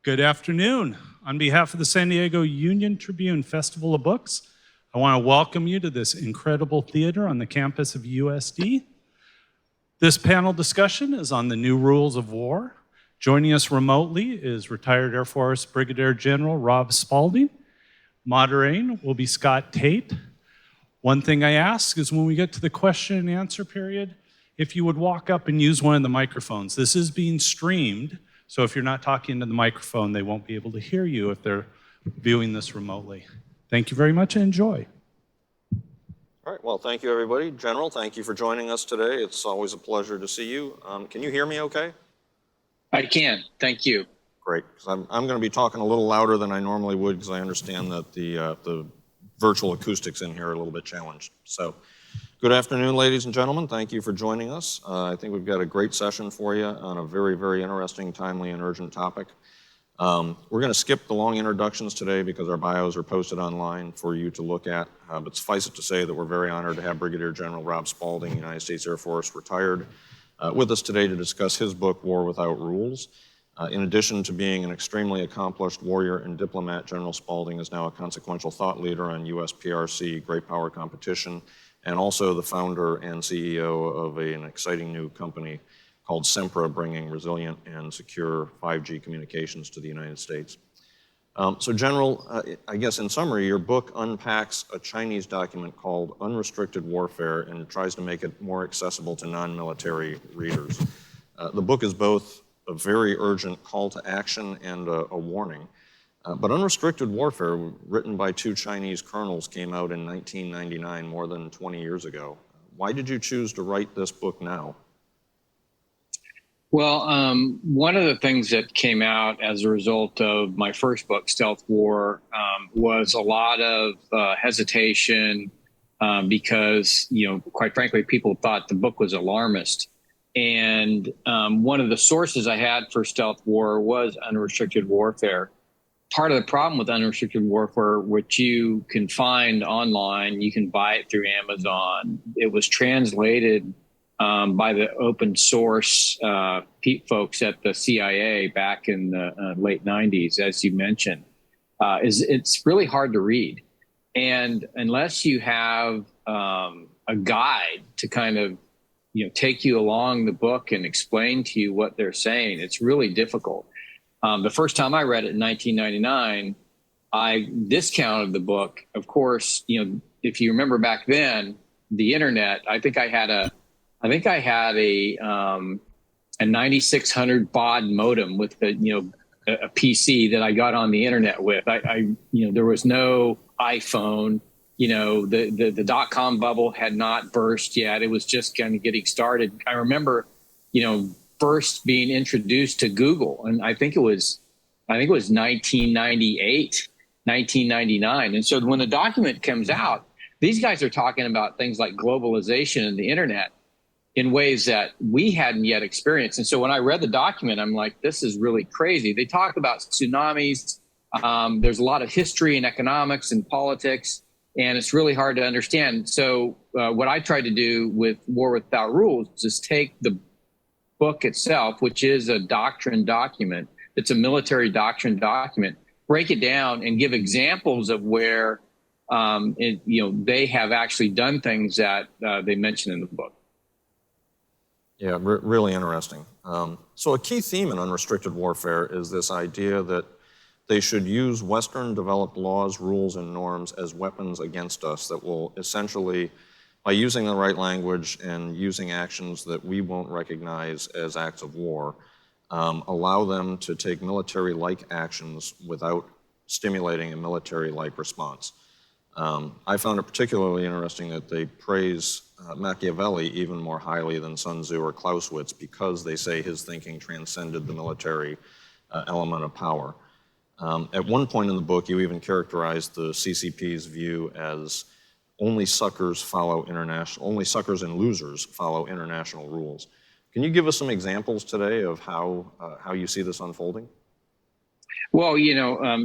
Good afternoon. On behalf of the San Diego Union-Tribune Festival of Books, I want to welcome you to this incredible theater on the campus of USD. This panel discussion is on the new rules of war. Joining us remotely is retired Air Force Brigadier General Rob Spalding. Moderating will be Scott Tait. One thing I ask is when we get to the question and answer period, if you would walk up and use one of the microphones. This is being streamed, so if you're not talking into the microphone, they won't be able to hear you if they're viewing this remotely. Thank you very much and enjoy. All right, well, thank you, everybody. General, thank you for joining us today. It's always a pleasure to see you. Can you hear me okay? I can, thank you. Great, because I'm going to be talking a little louder than I normally would because I understand that the virtual acoustics in here are a little bit challenged. So, good afternoon, ladies and gentlemen. Thank you for joining us. I think we've got a great session for you on a very, very interesting, timely, and urgent topic. We're going to skip the long introductions today because our bios are posted online for you to look at. But suffice it to say that we're very honored to have Brigadier General Rob Spalding, United States Air Force, retired, with us today to discuss his book, War Without Rules. In addition to being an extremely accomplished warrior and diplomat, General Spalding is now a consequential thought leader on U.S. PRC, Great Power Competition, and also the founder and CEO of an exciting new company called Sempra, bringing resilient and secure 5G communications to the United States. So General, I guess in summary, your book unpacks a Chinese document called Unrestricted Warfare and tries to make it more accessible to non-military readers. The book is both a very urgent call to action and a warning. But Unrestricted Warfare, written by two Chinese colonels, came out in 1999, more than 20 years ago. Why did you choose to write this book now? Well, one of the things that came out as a result of my first book, Stealth War, was a lot of hesitation because, quite frankly, people thought the book was alarmist. And one of the sources I had for Stealth War was Unrestricted Warfare. Part of the problem with Unrestricted Warfare, which you can find online, you can buy it through Amazon. It was translated by the open source folks at the CIA back in the late 90s, as you mentioned. It's really hard to read. And unless you have a guide to kind of take you along the book and explain to you what they're saying, it's really difficult. The first time I read it in 1999, I discounted the book. Of course, if you remember back then, the internet, I think I had a 9600 baud modem with a PC that I got on the internet with. There was no iPhone. The dot-com bubble had not burst yet. It was just kind of getting started. I remember, first being introduced to Google, and I think it was 1998, 1999. And so when the document comes out, these guys are talking about things like globalization and the internet in ways that we hadn't yet experienced. And so when I read the document, I'm like, this is really crazy. They talk about tsunamis. There's a lot of history and economics and politics, and it's really hard to understand. So what I tried to do with War Without Rules is take the book itself, which is a doctrine document. It's a military doctrine document. Break it down and give examples of where they have actually done things that they mention in the book. Yeah, really interesting. So a key theme in Unrestricted Warfare is this idea that they should use Western-developed laws, rules, and norms as weapons against us that will essentially, by using the right language and using actions that we won't recognize as acts of war, allow them to take military-like actions without stimulating a military-like response. I found it particularly interesting that they praise Machiavelli even more highly than Sun Tzu or Clausewitz because they say his thinking transcended the military element of power. At one point in the book, you even characterized the CCP's view as only suckers and losers follow international rules. Can you give us some examples today of how you see this unfolding? Well,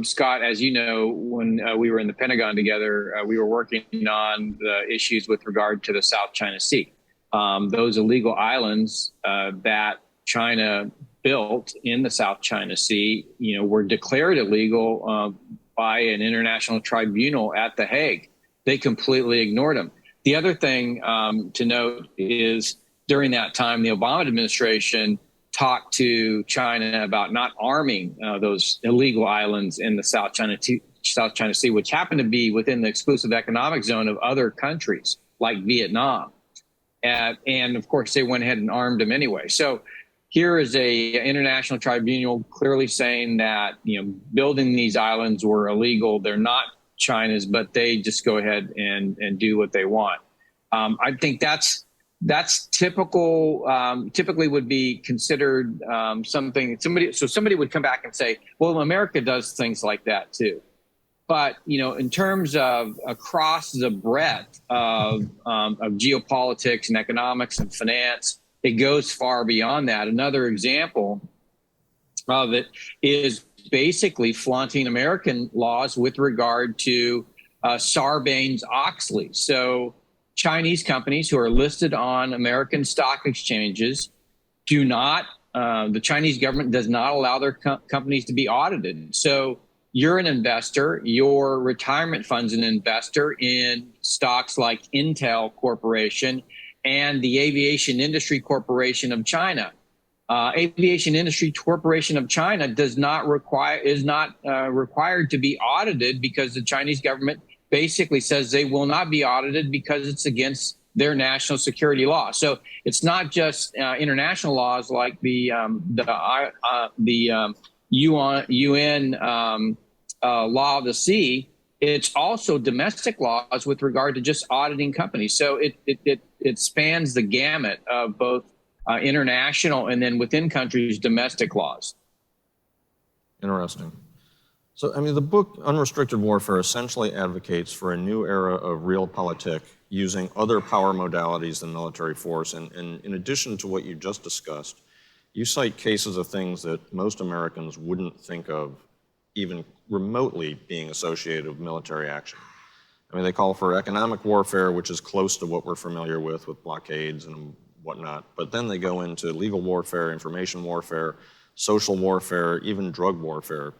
Scott, as you know, when we were in the Pentagon together, we were working on the issues with regard to the South China Sea. Those illegal islands that China built in the South China Sea, were declared illegal by an international tribunal at The Hague. They completely ignored them. The other thing to note is during that time, the Obama administration talked to China about not arming those illegal islands in the South China Sea, which happened to be within the exclusive economic zone of other countries like Vietnam. And of course, they went ahead and armed them anyway. So here is a international tribunal clearly saying that, building these islands were illegal. They're not China's, but they just go ahead and do what they want. I think that's typical. Typically would be considered somebody would come back and say, well, America does things like that too. But, in terms of across the breadth of geopolitics and economics and finance, it goes far beyond that. Another example of it is basically flaunting American laws with regard to Sarbanes-Oxley. So Chinese companies who are listed on American stock exchanges the Chinese government does not allow their companies to be audited. So you're an investor, your retirement fund's an investor in stocks like Intel Corporation and the Aviation Industry Corporation of China. Aviation Industry Corporation of China is not required to be audited because the Chinese government basically says they will not be audited because it's against their national security law. So it's not just international laws like the UN law of the sea. It's also domestic laws with regard to just auditing companies. So it spans the gamut of both international and then within countries domestic laws. Interesting. So, the book Unrestricted Warfare essentially advocates for a new era of realpolitik using other power modalities than military force. And in addition to what you just discussed, you cite cases of things that most Americans wouldn't think of even remotely being associated with military action. They call for economic warfare, which is close to what we're familiar with blockades and whatnot. But then they go into legal warfare, information warfare, social warfare, even drug warfare,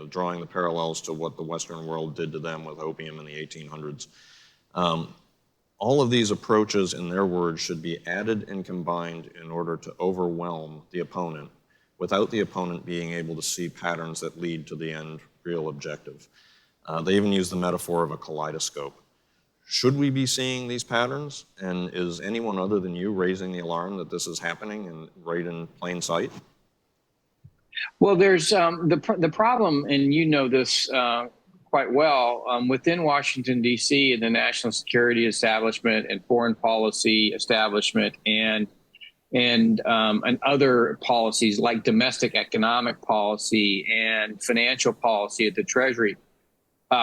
drawing the parallels to what the Western world did to them with opium in the 1800s. All of these approaches, in their words, should be added and combined in order to overwhelm the opponent without the opponent being able to see patterns that lead to the end real objective. They even use the metaphor of a kaleidoscope. Should we be seeing these patterns? And is anyone other than you raising the alarm that this is happening and right in plain sight? Well, there's the problem, and you know this quite well, within Washington, D.C., and the national security establishment and foreign policy establishment and other policies like domestic economic policy and financial policy at the Treasury.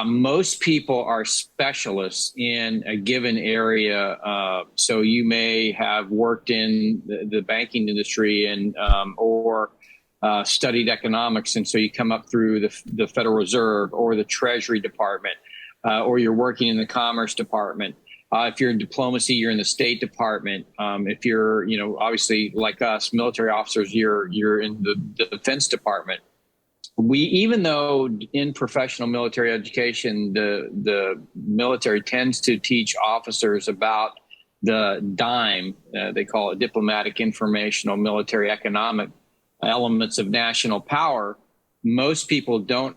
Most people are specialists in a given area. So you may have worked in the banking industry or studied economics, and so you come up through the Federal Reserve or the Treasury Department, or you're working in the Commerce Department. If you're in diplomacy, you're in the State Department. If you're, obviously like us, military officers, you're in the Defense Department. Even though in professional military education, the military tends to teach officers about the DIME, they call it diplomatic, informational, military, economic elements of national power, most people don't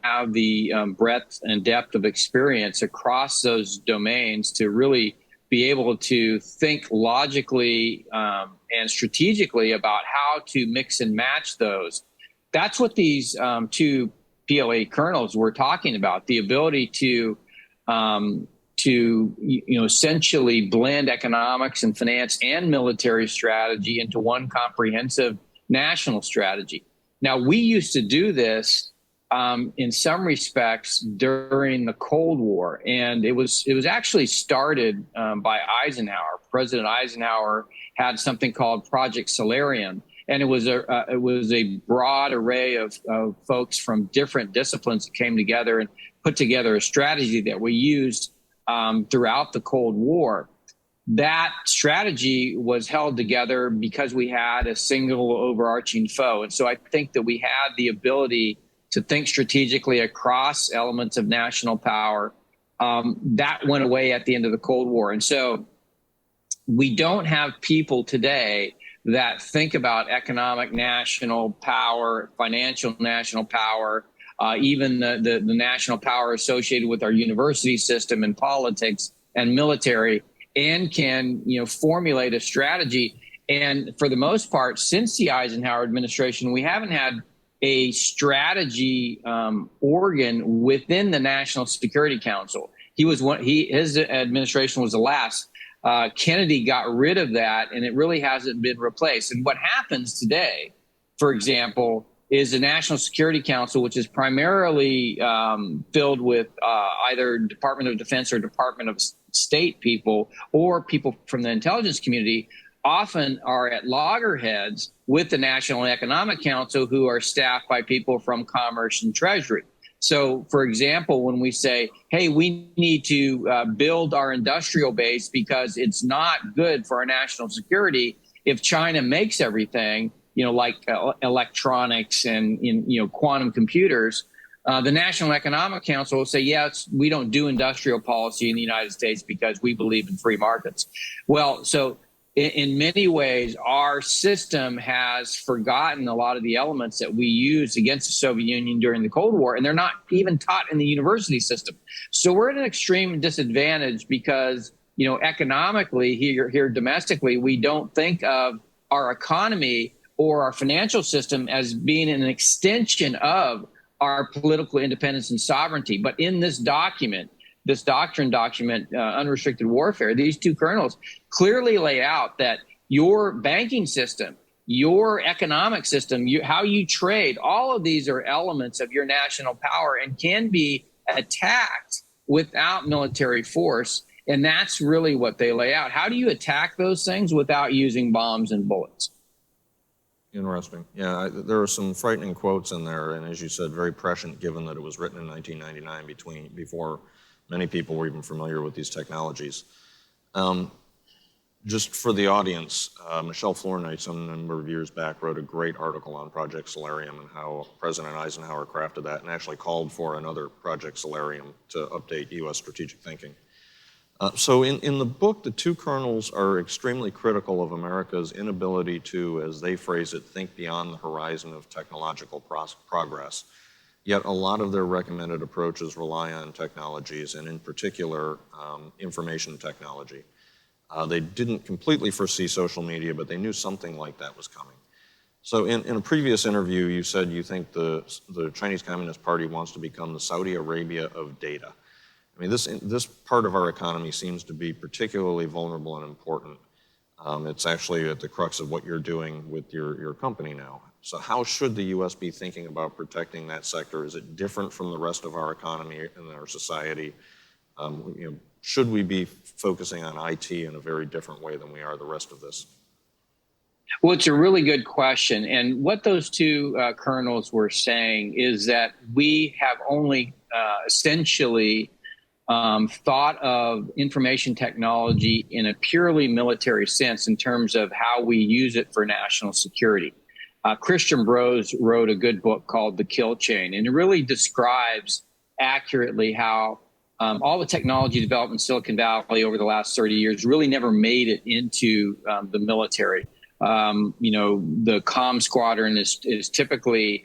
have the breadth and depth of experience across those domains to really be able to think logically and strategically about how to mix and match those. That's what these two PLA colonels were talking about, the ability to essentially blend economics and finance and military strategy into one comprehensive national strategy. Now, we used to do this in some respects during the Cold War, and it was actually started by Eisenhower. President Eisenhower had something called Project Solarium, and it was a broad array of folks from different disciplines that came together and put together a strategy that we used throughout the Cold War. that strategy was held together because we had a single overarching foe. And so I think that we had the ability to think strategically across elements of national power. That went away at the end of the Cold War. And so we don't have people today that think about economic national power, financial national power, even the national power associated with our university system and politics and military, and can formulate a strategy. And for the most part, since the Eisenhower administration, we haven't had a strategy organ within the National Security Council. His administration was the last. Kennedy got rid of that, and it really hasn't been replaced. And what happens today, for example, is the National Security Council, which is primarily filled with either Department of Defense or Department of State people, or people from the intelligence community, often are at loggerheads with the National Economic Council, who are staffed by people from Commerce and Treasury. So, for example, when we say, hey, we need to build our industrial base because it's not good for our national security if China makes everything, like electronics and quantum computers, the National Economic Council will say, yes, we don't do industrial policy in the United States because we believe in free markets. Well, so in many ways, our system has forgotten a lot of the elements that we used against the Soviet Union during the Cold War, and they're not even taught in the university system. So we're at an extreme disadvantage because, economically here domestically, we don't think of our economy or our financial system as being an extension of our political independence and sovereignty. But in this document, this doctrine document, Unrestricted Warfare, these two colonels clearly lay out that your banking system, your economic system, how you trade, all of these are elements of your national power and can be attacked without military force. And that's really what they lay out. How do you attack those things without using bombs and bullets? Interesting. Yeah, there are some frightening quotes in there, and as you said, very prescient, given that it was written in 1999, before many people were even familiar with these technologies. Just for the audience, Michelle Flournoy, some number of years back, wrote a great article on Project Solarium and how President Eisenhower crafted that, and actually called for another Project Solarium to update U.S. strategic thinking. So in the book, the two colonels are extremely critical of America's inability to, as they phrase it, think beyond the horizon of technological progress. Yet a lot of their recommended approaches rely on technologies, and in particular, information technology. They didn't completely foresee social media, but they knew something like that was coming. So in a previous interview, you said you think the Chinese Communist Party wants to become the Saudi Arabia of data. I mean, this part of our economy seems to be particularly vulnerable and important. It's actually at the crux of what you're doing with your company now. So how should the U.S. be thinking about protecting that sector? Is it different from the rest of our economy and our society? Should we be focusing on IT in a very different way than we are the rest of this? Well, it's a really good question. And what those two colonels were saying is that we have only essentially thought of information technology in a purely military sense in terms of how we use it for national security. Christian Brose wrote a good book called The Kill Chain, and it really describes accurately how all the technology developed in Silicon Valley over the last 30 years really never made it into the military. The comm squadron is typically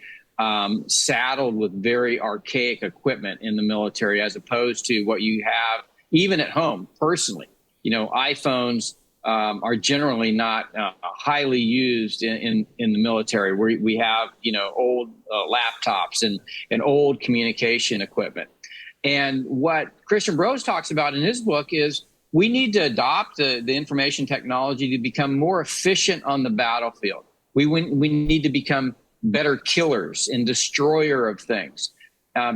saddled with very archaic equipment in the military, as opposed to what you have even at home personally. iPhones are generally not highly used in the military. We have old laptops and old communication equipment. And what Christian Brose talks about in his book is we need to adopt the information technology to become more efficient on the battlefield. We need to become better killers and destroyer of things,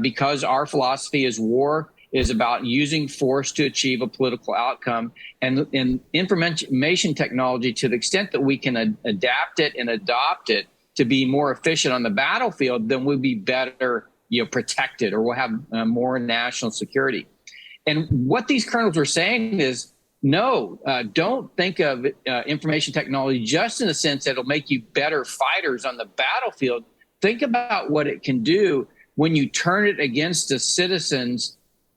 because our philosophy is war is about using force to achieve a political outcome, and information technology, to the extent that we can adapt it and adopt it to be more efficient on the battlefield, then we'll be better protected, or we'll have more national security. And what these colonels were saying is no, don't think of information technology just in the sense that it'll make you better fighters on the battlefield. Think about what it can do when you turn it against the citizens,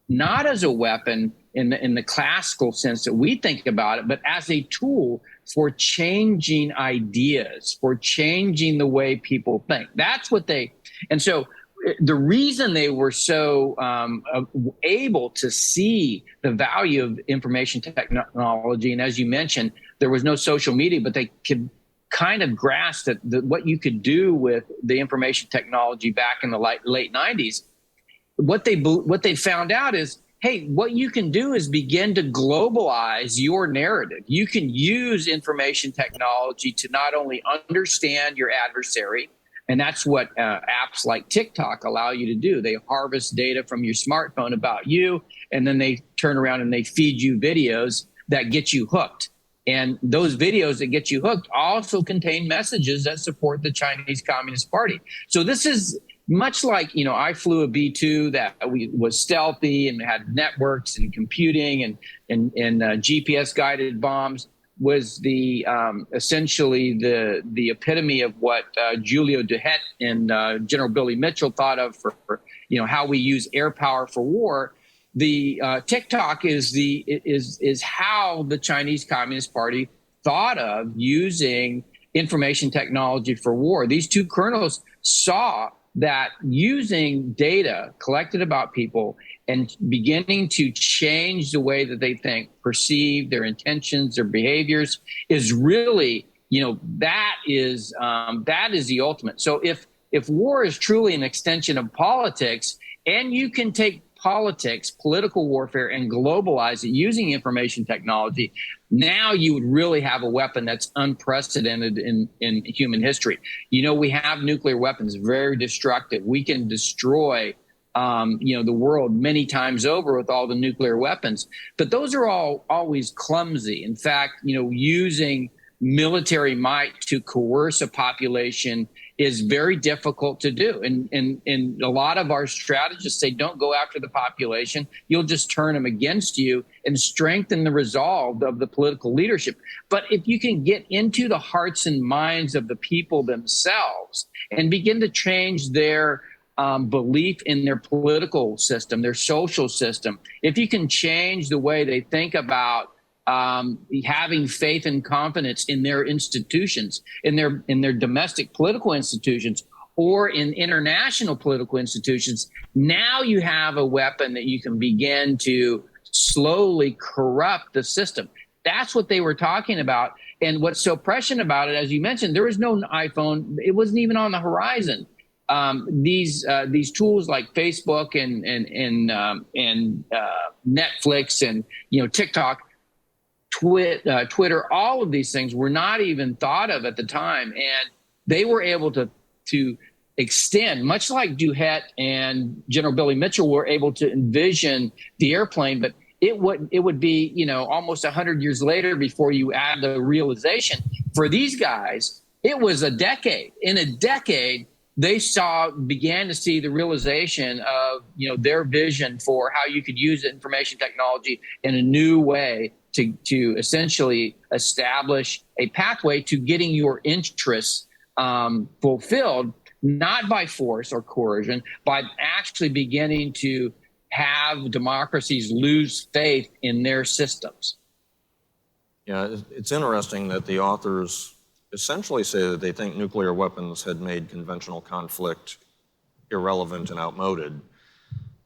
not as a weapon in the classical sense that we think about it, but as a tool for changing ideas, for changing the way people think. That's what and so the reason they were so able to see the value of information technology, and as you mentioned, there was no social media, but they could kind of grasp that what you could do with the information technology back in the late 90s. What they found out is, hey, what you can do is begin to globalize your narrative. You can use information technology to not only understand your adversary, and that's what apps like TikTok allow you to do. They harvest data from your smartphone about you, and then they turn around and they feed you videos that get you hooked. And those videos that get you hooked also contain messages that support the Chinese Communist Party. So this is much like, I flew a B-2 that was stealthy and had networks and computing and GPS guided bombs. Was the essentially the epitome of what Julio Duhet and General Billy Mitchell thought of for how we use air power for war. The TikTok is how the Chinese Communist Party thought of using information technology for war. These two colonels saw that using data collected about people and beginning to change the way that they think, perceive their intentions, their behaviors is really, that is the ultimate. So if war is truly an extension of politics, and you can take political warfare, and globalize it using information technology, now you would really have a weapon that's unprecedented in human history. We have nuclear weapons, very destructive. We can destroy the world many times over with all the nuclear weapons, but those are always clumsy. In fact, using military might to coerce a population is very difficult to do. And a lot of our strategists say, don't go after the population. You'll just turn them against you and strengthen the resolve of the political leadership. But if you can get into the hearts and minds of the people themselves and begin to change their belief in their political system, their social system, if you can change the way they think about having faith and confidence in their institutions, in their domestic political institutions, or in international political institutions, now you have a weapon that you can begin to slowly corrupt the system. That's what they were talking about. And what's so prescient about it, as you mentioned, there was no iPhone. It wasn't even on the horizon. These tools like Facebook and Netflix and TikTok, Twitter, all of these things were not even thought of at the time, and they were able to extend, much like Duhet and General Billy Mitchell were able to envision the airplane, but it would be almost 100 years later before you add the realization. For these guys, it was a decade. In a decade, they began to see the realization of their vision for how you could use information technology in a new way to essentially establish a pathway to getting your interests fulfilled, not by force or coercion, by actually beginning to have democracies lose faith in their systems. Yeah, it's interesting that the authors essentially say that they think nuclear weapons had made conventional conflict irrelevant and outmoded.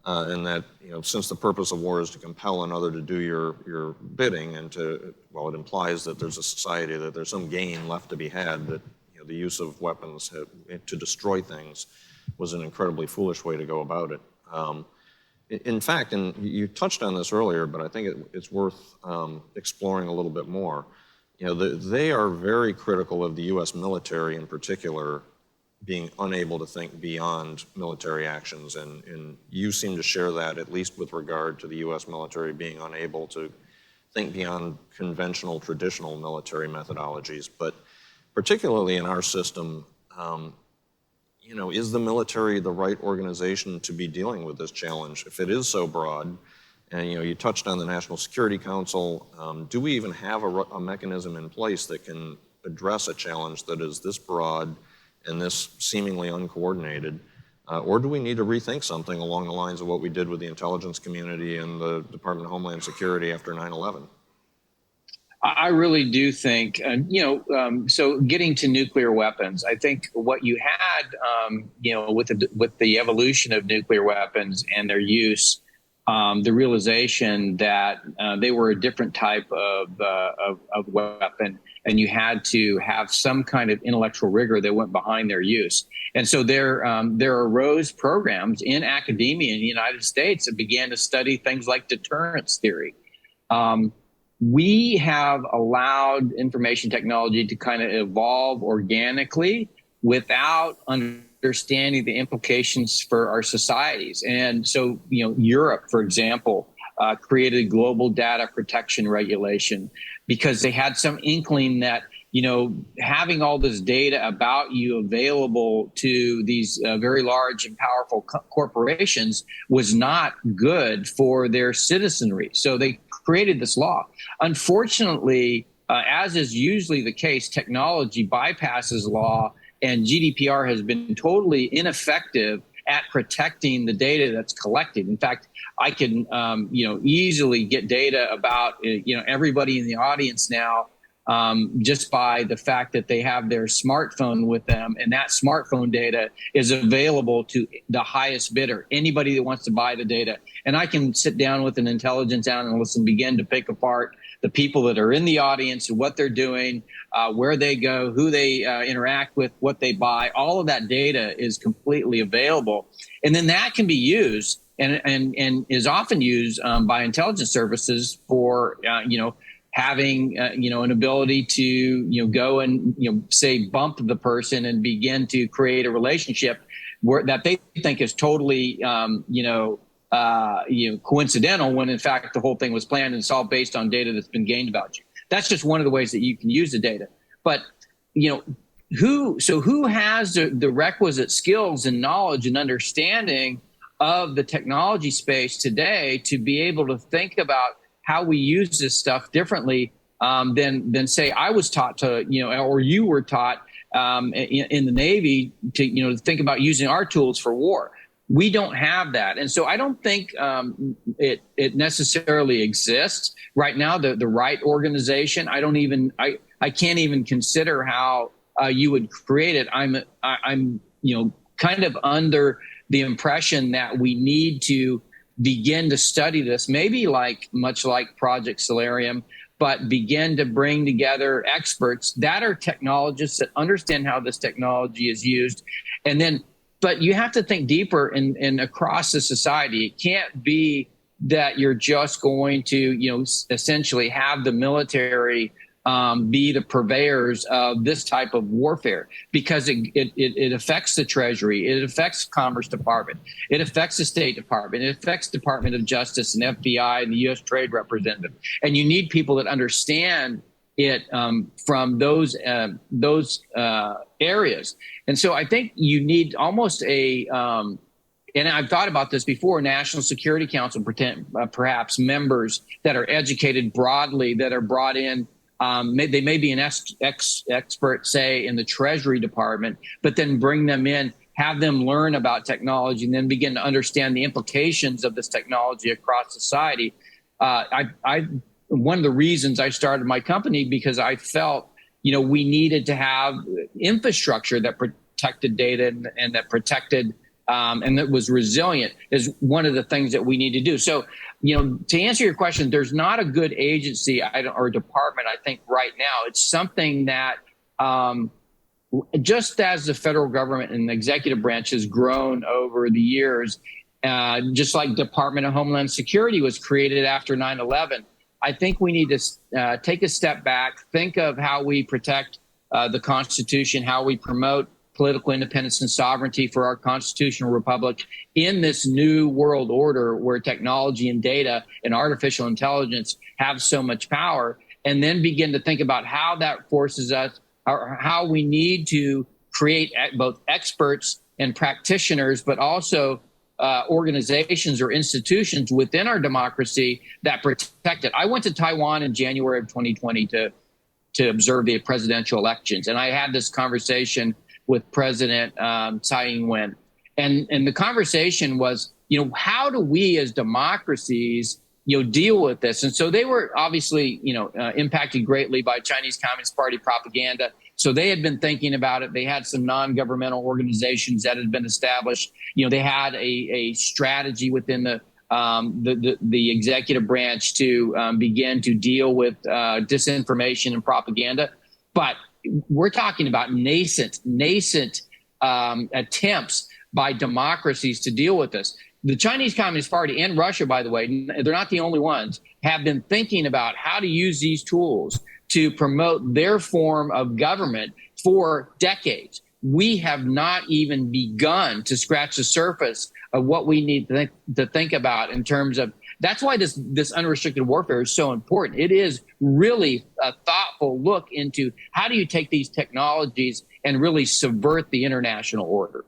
And that, since the purpose of war is to compel another to do your bidding, and it implies that there's a society, that there's some gain left to be had, that the use of weapons to destroy things was an incredibly foolish way to go about it. In fact, and you touched on this earlier, but I think it's worth exploring a little bit more. They are very critical of the U.S. military in particular being unable to think beyond military actions. And you seem to share that, at least with regard to the U.S. military being unable to think beyond conventional, traditional military methodologies. But particularly in our system, is the military the right organization to be dealing with this challenge? If it is so broad, And you touched on the National Security Council. Do we even have a mechanism in place that can address a challenge that is this broad and this seemingly uncoordinated? Or do we need to rethink something along the lines of what we did with the intelligence community and the Department of Homeland Security after 9/11? I really do think, so getting to nuclear weapons, I think what you had, with the evolution of nuclear weapons and their use, the realization that they were a different type of weapon, and you had to have some kind of intellectual rigor that went behind their use. And so there arose programs in academia in the United States that began to study things like deterrence theory. We have allowed information technology to kind of evolve organically without understanding the implications for our societies. And so, Europe, for example, created global data protection regulation because they had some inkling that, having all this data about you available to these very large and powerful corporations was not good for their citizenry. So they created this law. Unfortunately, as is usually the case, technology bypasses law, and GDPR has been totally ineffective at protecting the data that's collected. In fact, I can, easily get data about, everybody in the audience now, just by the fact that they have their smartphone with them, and that smartphone data is available to the highest bidder, anybody that wants to buy the data. And I can sit down with an intelligence analyst and begin to pick apart the people that are in the audience, what they're doing, where they go, who they interact with, what they buy. All of that data is completely available. And then that can be used and is often used by intelligence services for, having, an ability to, go and, say, bump the person and begin to create a relationship that they think is totally, coincidental, when in fact the whole thing was planned and it's all based on data that's been gained about you. That's just one of the ways that you can use the data. But, who has the requisite skills and knowledge and understanding of the technology space today to be able to think about how we use this stuff differently than say I was taught to, or you were taught in the Navy to, think about using our tools for war. We don't have that. And so I don't think it necessarily exists right now, the right organization. I can't even consider how you would create it. I'm kind of under the impression that we need to begin to study this, maybe much like Project Solarium, but begin to bring together experts that are technologists that understand how this technology is used. And then, but you have to think deeper and across the society. It can't be that you're just going to, essentially have the military be the purveyors of this type of warfare, because it affects the Treasury, it affects Commerce Department, it affects the State Department, it affects Department of Justice and FBI and the U.S. Trade Representative. And you need people that understand it from those areas. And so I think you need almost and I've thought about this before, National Security Council, perhaps members that are educated broadly, that are brought in. They may be an expert, say, in the Treasury Department, but then bring them in, have them learn about technology, and then begin to understand the implications of this technology across society. One of the reasons I started my company, because I felt, we needed to have infrastructure that protected data and that protected and that was resilient, is one of the things that we need to do. So, to answer your question, there's not a good agency or department, I think, right now. It's something that just as the federal government and the executive branch has grown over the years, just like Department of Homeland Security was created after 9/11, I think we need to take a step back, think of how we protect the Constitution, how we promote political independence and sovereignty for our constitutional republic in this new world order where technology and data and artificial intelligence have so much power, and then begin to think about how that forces us, or how we need to create both experts and practitioners, but also organizations or institutions within our democracy that protect it. I went to Taiwan in January of 2020 to observe the presidential elections, and I had this conversation with President Tsai Ing-wen, and the conversation was, how do we as democracies deal with this? And so they were obviously, impacted greatly by Chinese Communist Party propaganda. So they had been thinking about it. They had some non-governmental organizations that had been established. They had a strategy within the executive branch to begin to deal with disinformation and propaganda. But we're talking about nascent attempts by democracies to deal with this. The Chinese Communist Party and Russia, by the way, they're not the only ones, have been thinking about how to use these tools to promote their form of government for decades. We have not even begun to scratch the surface of what we need to think about in terms of, that's why this unrestricted warfare is so important. It is really a thoughtful look into how do you take these technologies and really subvert the international order.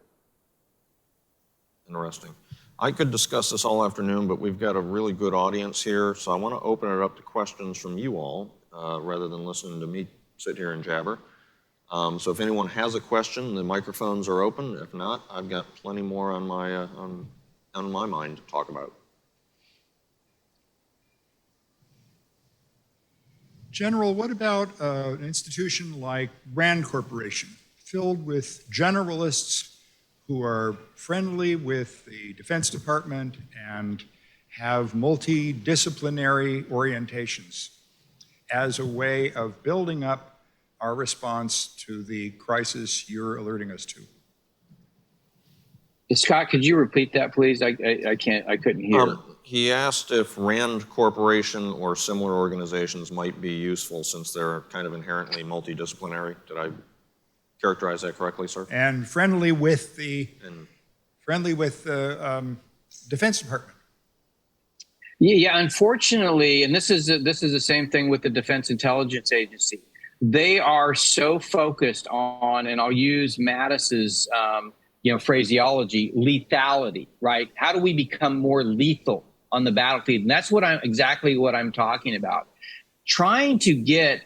Interesting. I could discuss this all afternoon, but we've got a really good audience here, so I want to open it up to questions from you all rather than listening to me sit here and jabber. So if anyone has a question, the microphones are open. If not, I've got plenty more on my mind to talk about. General, what about an institution like RAND Corporation, filled with generalists who are friendly with the Defense Department and have multidisciplinary orientations as a way of building up our response to the crisis you're alerting us to? Scott, could you repeat that, please? I couldn't hear. He asked if RAND Corporation or similar organizations might be useful since they're kind of inherently multidisciplinary. Did I characterize that correctly, sir? And friendly with the Defense Department. Yeah, unfortunately, and this is the same thing with the Defense Intelligence Agency. They are so focused on, and I'll use Mattis's phraseology, lethality, right? How do we become more lethal on the battlefield? And that's exactly what I'm talking about. Trying to get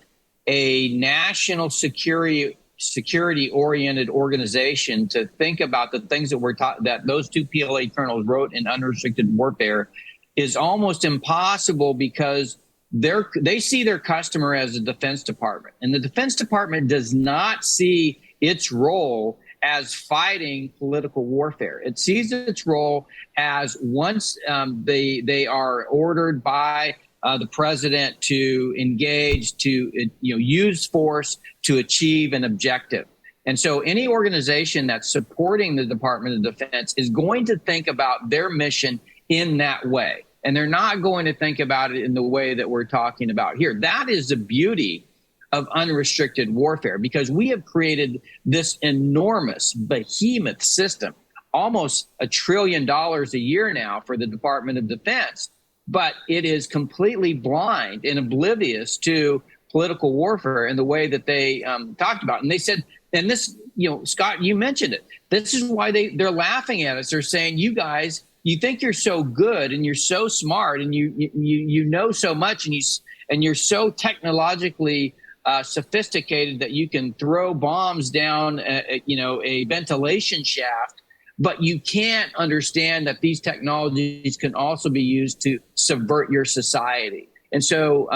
a national security-oriented organization to think about the things that those two PLA colonels wrote in Unrestricted Warfare is almost impossible, because they see their customer as the Defense Department, and the Defense Department does not see its role as fighting political warfare. It sees its role as once they are ordered by the president to engage, to use force to achieve an objective. And so any organization that's supporting the Department of Defense is going to think about their mission in that way. And they're not going to think about it in the way that we're talking about here. That is the beauty of unrestricted warfare, because we have created this enormous behemoth system, almost $1 trillion a year now for the Department of Defense, but it is completely blind and oblivious to political warfare in the way that they talked about. And they said, and this, Scott, you mentioned it, this is why they're laughing at us. They're saying, you guys, you think you're so good and you're so smart and you know so much and you're so technologically sophisticated that you can throw bombs down a ventilation shaft, but you can't understand that these technologies can also be used to subvert your society. And so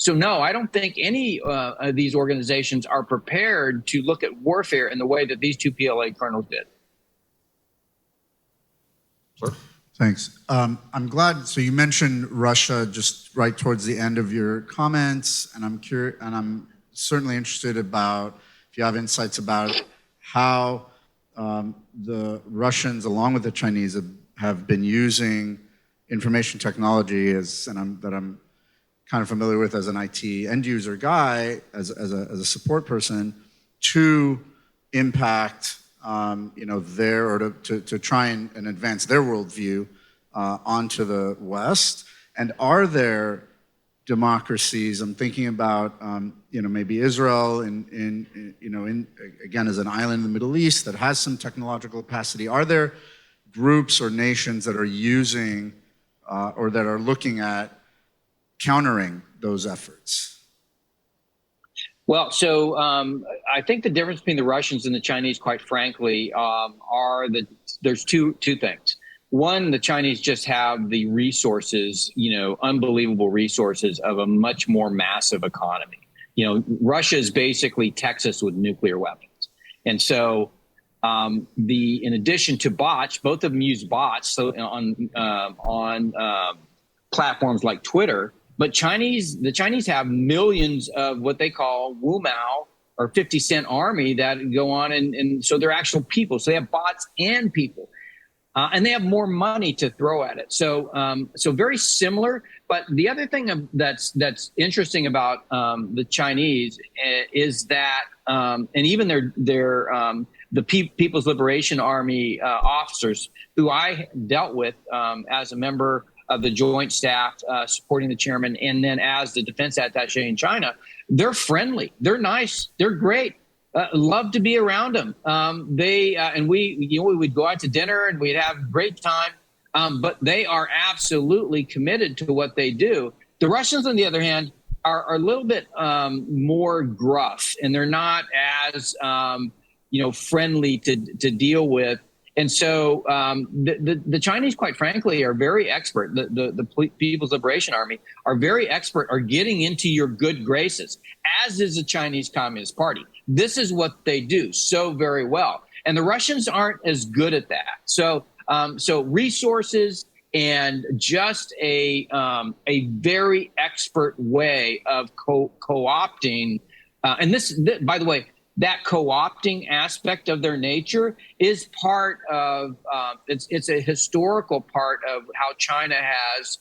no, I don't think any of these organizations are prepared to look at warfare in the way that these two PLA colonels did. Sir? Thanks. I'm glad. So you mentioned Russia just right towards the end of your comments, and I'm curious, and I'm certainly interested about if you have insights about how the Russians, along with the Chinese, have been using information technology that I'm kind of familiar with as an IT end user guy, as a support person, to impact their, or to try and advance their worldview onto the West. And are there democracies, I'm thinking about maybe Israel again as an island in the Middle East that has some technological capacity. Are there groups or nations that are using or that are looking at countering those efforts? Well, so I think the difference between the Russians and the Chinese, quite frankly, are that there's two things. One, the Chinese just have the resources, unbelievable resources of a much more massive economy. Russia is basically Texas with nuclear weapons. And so in addition to bots, both of them use bots so on platforms like Twitter. But the Chinese have millions of what they call Wu Mao or 50-cent army that go on. And so they're actual people. So they have bots and people. And they have more money to throw at it. So very similar. But the other thing that's interesting about the Chinese is that, and even the People's Liberation Army officers who I dealt with as a member of the Joint Staff supporting the chairman, and then as the defense attaché in China, they're friendly, they're nice, they're great. Love to be around them. We would go out to dinner and we'd have a great time. But they are absolutely committed to what they do. The Russians, on the other hand, are a little bit more gruff, and they're not as friendly to deal with. And so the Chinese, quite frankly, are very expert. The People's Liberation Army are very expert, are getting into your good graces, as is the Chinese Communist Party. This is what they do so very well. And the Russians aren't as good at that. So resources and just a very expert way of co-opting. And this, by the way, that co-opting aspect of their nature is part of, it's a historical part of how China has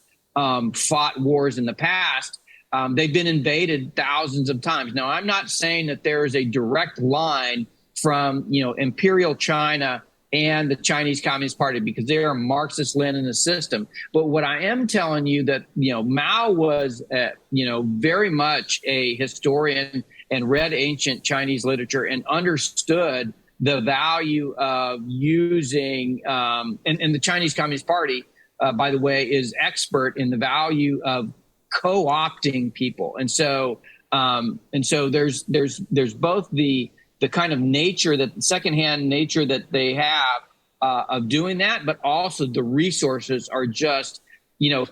fought wars in the past. They've been invaded thousands of times. Now, I'm not saying that there is a direct line from, Imperial China and the Chinese Communist Party, because they are a Marxist-Leninist system. But what I am telling you that, Mao was, very much a historian and read ancient Chinese literature and understood the value of using, and the Chinese Communist Party, by the way, is expert in the value of co-opting people. And so there's both the kind of nature, that secondhand nature that they have of doing that, but also the resources are just,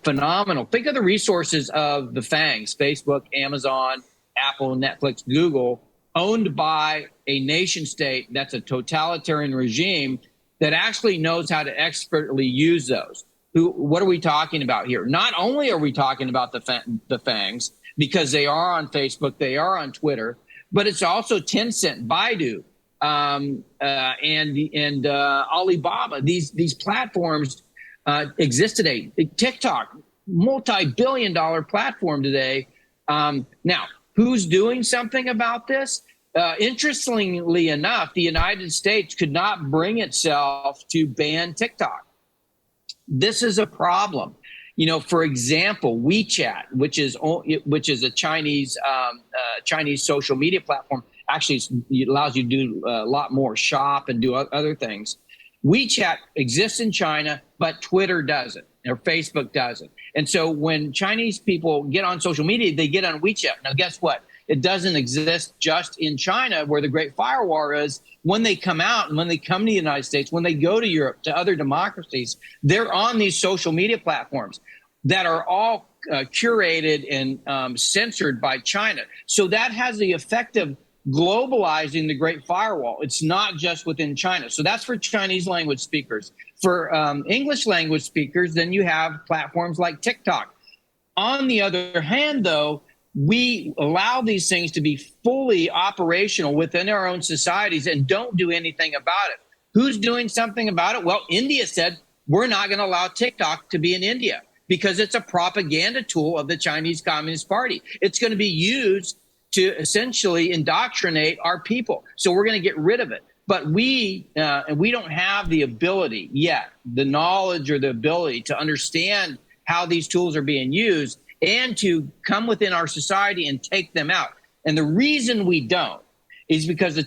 phenomenal. Think of the resources of the FANGs, Facebook, Amazon, Apple, Netflix, Google, owned by a nation state that's a totalitarian regime that actually knows how to expertly use those. What are we talking about here? Not only are we talking about the FANGs, because they are on Facebook, they are on Twitter, but it's also Tencent, Baidu, and Alibaba. These platforms exist today. TikTok, multi-billion-dollar platform today. Now, who's doing something about this? Interestingly enough, the United States could not bring itself to ban TikTok. This is a problem. For example, WeChat, which is a Chinese social media platform, actually it allows you to do a lot more, shop and do other things. WeChat exists in China, but Twitter doesn't, or Facebook doesn't. And so when Chinese people get on social media, they get on WeChat. Now, guess what? It doesn't exist just in China, where the Great Firewall is. When they come out and when they come to the United States, when they go to Europe, to other democracies, they're on these social media platforms that are all curated and censored by China. So that has the effect of globalizing the Great Firewall. It's not just within China. So that's for Chinese language speakers. For English language speakers, then you have platforms like TikTok. On the other hand, though, we allow these things to be fully operational within our own societies and don't do anything about it. Who's doing something about it? Well, India said, we're not going to allow TikTok to be in India because it's a propaganda tool of the Chinese Communist Party. It's going to be used to essentially indoctrinate our people. So we're going to get rid of it. But we don't have the ability yet, the knowledge or the ability to understand how these tools are being used and to come within our society and take them out. And the reason we don't is because the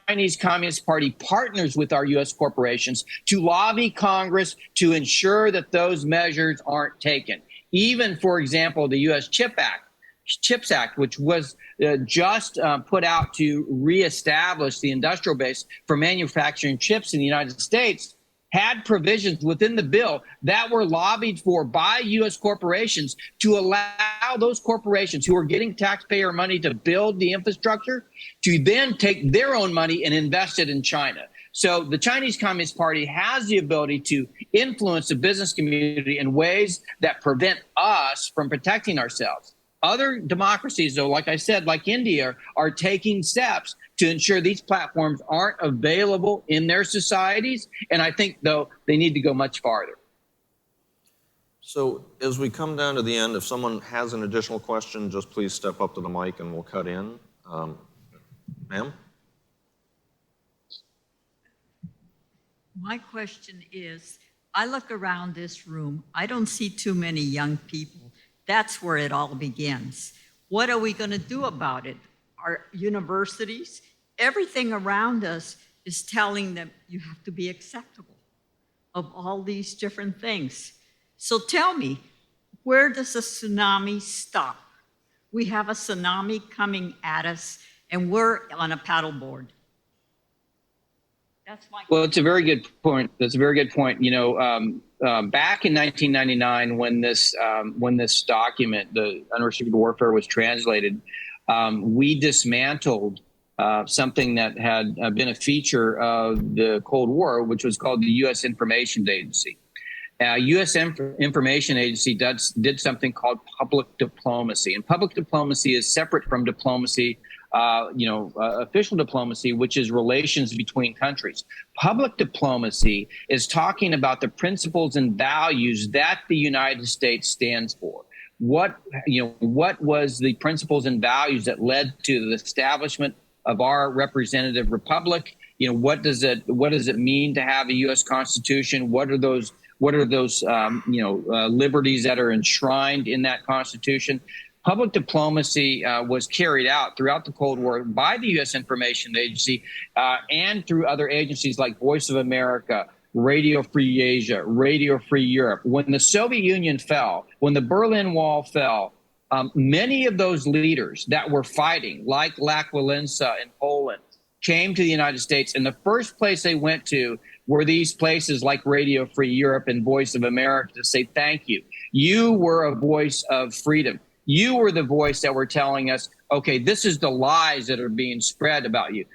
Chinese Communist Party partners with our U.S. corporations to lobby Congress to ensure that those measures aren't taken. Even, for example, the U.S. CHIPS Act, which was just put out to reestablish the industrial base for manufacturing chips in the United States, had provisions within the bill that were lobbied for by U.S. corporations to allow those corporations who are getting taxpayer money to build the infrastructure to then take their own money and invest it in China. So the Chinese Communist Party has the ability to influence the business community in ways that prevent us from protecting ourselves. Other democracies, though, like I said, like India, are taking steps to ensure these platforms aren't available in their societies. And I think, though, they need to go much farther. So as we come down to the end, if someone has an additional question, just please step up to the mic and we'll cut in. Ma'am? My question is, I look around this room, I don't see too many young people. That's where it all begins. What are we going to do about it? Our universities, everything around us is telling them you have to be acceptable of all these different things. So tell me, where does a tsunami stop? We have a tsunami coming at us and we're on a paddleboard. That's my question. Well, it's a very good point. That's a very good point. You know, back in 1999, when this document, the Unrestricted Warfare, was translated, we dismantled something that had been a feature of the Cold War, which was called the U.S. Information Agency. U.S. Information Agency did something called public diplomacy, and public diplomacy is separate from diplomacy. Official diplomacy, which is relations between countries. Public diplomacy is talking about the principles and values that the United States stands for. What was the principles and values that led to the establishment of our representative republic? What does it mean to have a U.S. Constitution? What are those liberties that are enshrined in that Constitution? Public diplomacy was carried out throughout the Cold War by the U.S. Information Agency and through other agencies like Voice of America, Radio Free Asia, Radio Free Europe. When the Soviet Union fell, when the Berlin Wall fell, many of those leaders that were fighting, like Lech Walesa in Poland, came to the United States. And the first place they went to were these places like Radio Free Europe and Voice of America to say, thank you. You were a voice of freedom. You were the voice that were telling us, okay, this is the lies that are being spread about you.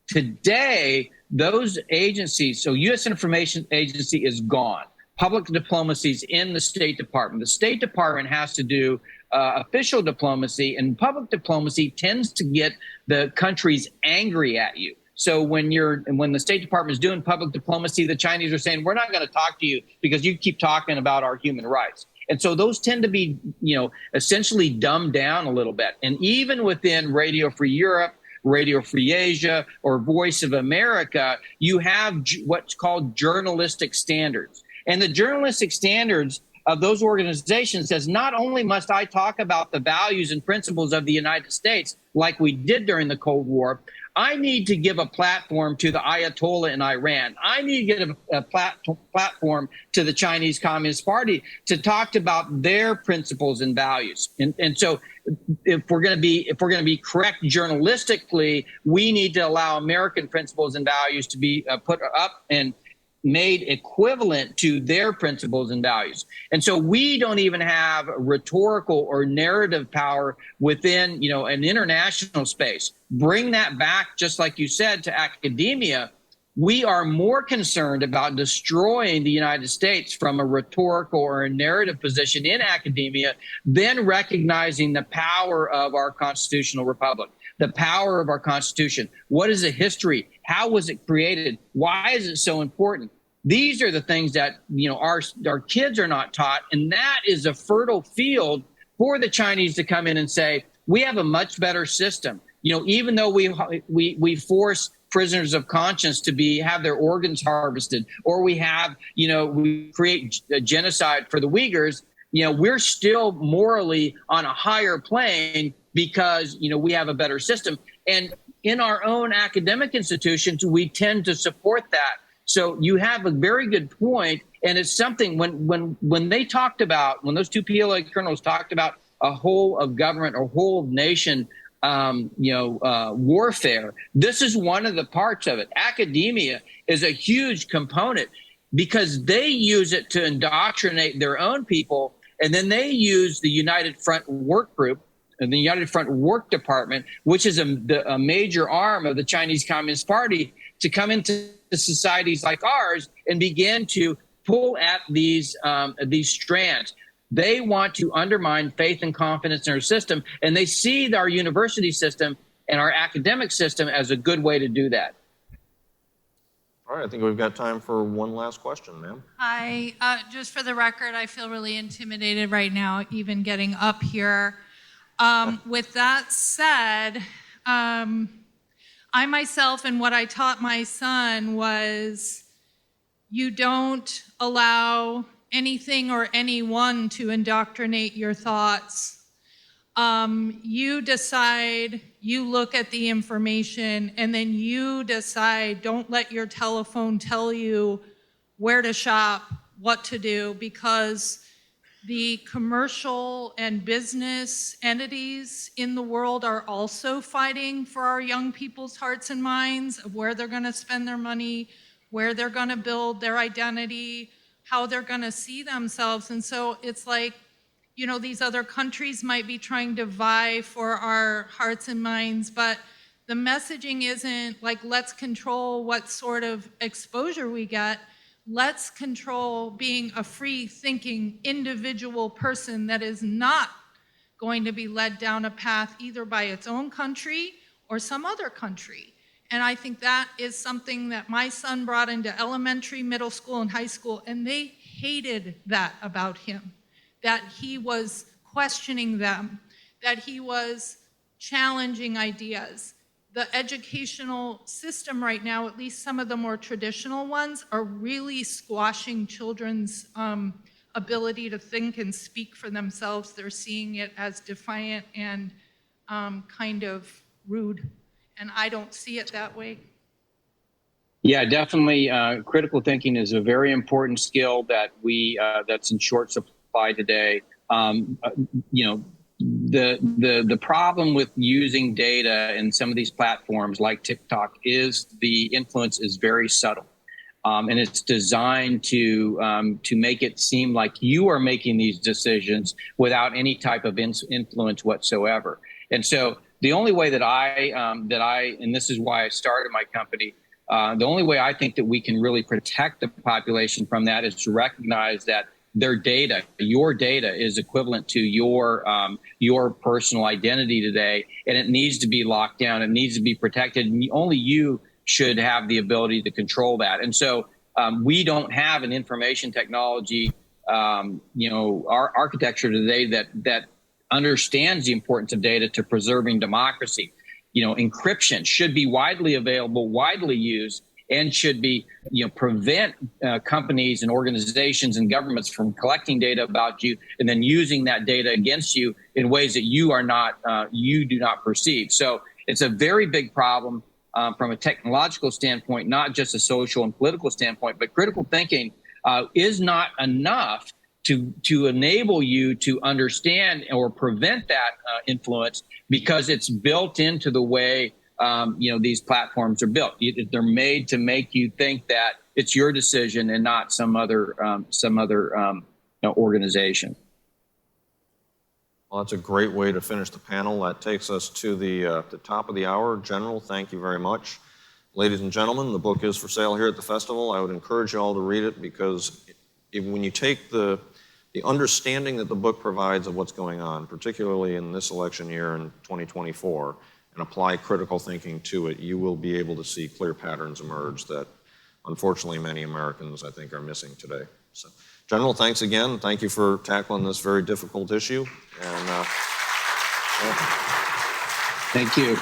Today, those agencies, so U.S. Information Agency is gone. Public diplomacy is in the State Department. The State Department has to do official diplomacy, and public diplomacy tends to get the countries angry at you. So when the State Department is doing public diplomacy, the Chinese are saying, we're not going to talk to you because you keep talking about our human rights. And so those tend to be, essentially dumbed down a little bit. And even within Radio Free Europe, Radio Free Asia, or Voice of America, you have what's called journalistic standards. And the journalistic standards of those organizations says, not only must I talk about the values and principles of the United States, like we did during the Cold War, I need to give a platform to the Ayatollah in Iran. I need to give a platform to the Chinese Communist Party to talk about their principles and values. And so if we're going to be correct journalistically, we need to allow American principles and values to be put up and made equivalent to their principles and values. And so we don't even have rhetorical or narrative power within, an international space. Bring that back, just like you said, to academia. We are more concerned about destroying the United States from a rhetorical or a narrative position in academia than recognizing the power of our constitutional republic, the power of our Constitution. What is the history? How was it created? Why is it so important? These are the things that our kids are not taught, and that is a fertile field for the Chinese to come in and say, we have a much better system. Even though we force prisoners of conscience to have their organs harvested, or we create a genocide for the Uyghurs, we're still morally on a higher plane because we have a better system. And in our own academic institutions, we tend to support that. So you have a very good point, and it's something when they talked about, when those two PLA colonels talked about a whole of government or whole of nation warfare, this is one of the parts of it. Academia is a huge component because they use it to indoctrinate their own people, and then they use the United Front Work Group and the United Front Work Department, which is a major arm of the Chinese Communist Party, to come into societies like ours and begin to pull at these strands. They want to undermine faith and confidence in our system, and they see our university system and our academic system as a good way to do that. All right, I think we've got time for one last question, ma'am. Hi, just for the record, I feel really intimidated right now, even getting up here. With that said, I myself, and what I taught my son was, you don't allow anything or anyone to indoctrinate your thoughts. You decide, you look at the information, and then you decide. Don't let your telephone tell you where to shop, what to do, because the commercial and business entities in the world are also fighting for our young people's hearts and minds of where they're going to spend their money, where they're going to build their identity, how they're going to see themselves. And so it's like, you know, these other countries might be trying to vie for our hearts and minds, but the messaging isn't like, let's control what sort of exposure we get. Let's control being a free-thinking individual person that is not going to be led down a path either by its own country or some other country. And I think that is something that my son brought into elementary, middle school, and high school, and they hated that about him, that he was questioning them, that he was challenging ideas. The educational system right now, at least some of the more traditional ones, are really squashing children's ability to think and speak for themselves. They're seeing it as defiant and kind of rude, and I don't see it that way. Yeah, definitely. Critical thinking is a very important skill that that's in short supply today. The problem with using data in some of these platforms like TikTok is the influence is very subtle, and it's designed to make it seem like you are making these decisions without any type of influence whatsoever. And so the only way that and this is why I started my company, the only way I think that we can really protect the population from that is to recognize that their data, your data, is equivalent to your personal identity today, and it needs to be locked down. It needs to be protected, and only you should have the ability to control that. And so we don't have an information technology, our architecture today that understands the importance of data to preserving democracy. Encryption should be widely available, widely used, and should be, prevent companies and organizations and governments from collecting data about you and then using that data against you in ways that you do not perceive. So it's a very big problem from a technological standpoint, not just a social and political standpoint, but critical thinking is not enough to enable you to understand or prevent that influence, because it's built into the way these platforms are built. They're made to make you think that it's your decision and not some other organization. Well, that's a great way to finish the panel. That takes us to the top of the hour. General, thank you very much. Ladies and gentlemen, the book is for sale here at the festival. I would encourage you all to read it, because when you take the understanding that the book provides of what's going on, particularly in this election year in 2024, and apply critical thinking to it, you will be able to see clear patterns emerge that unfortunately many Americans, I think, are missing today. So, General, thanks again. Thank you for tackling this very difficult issue. And Thank you.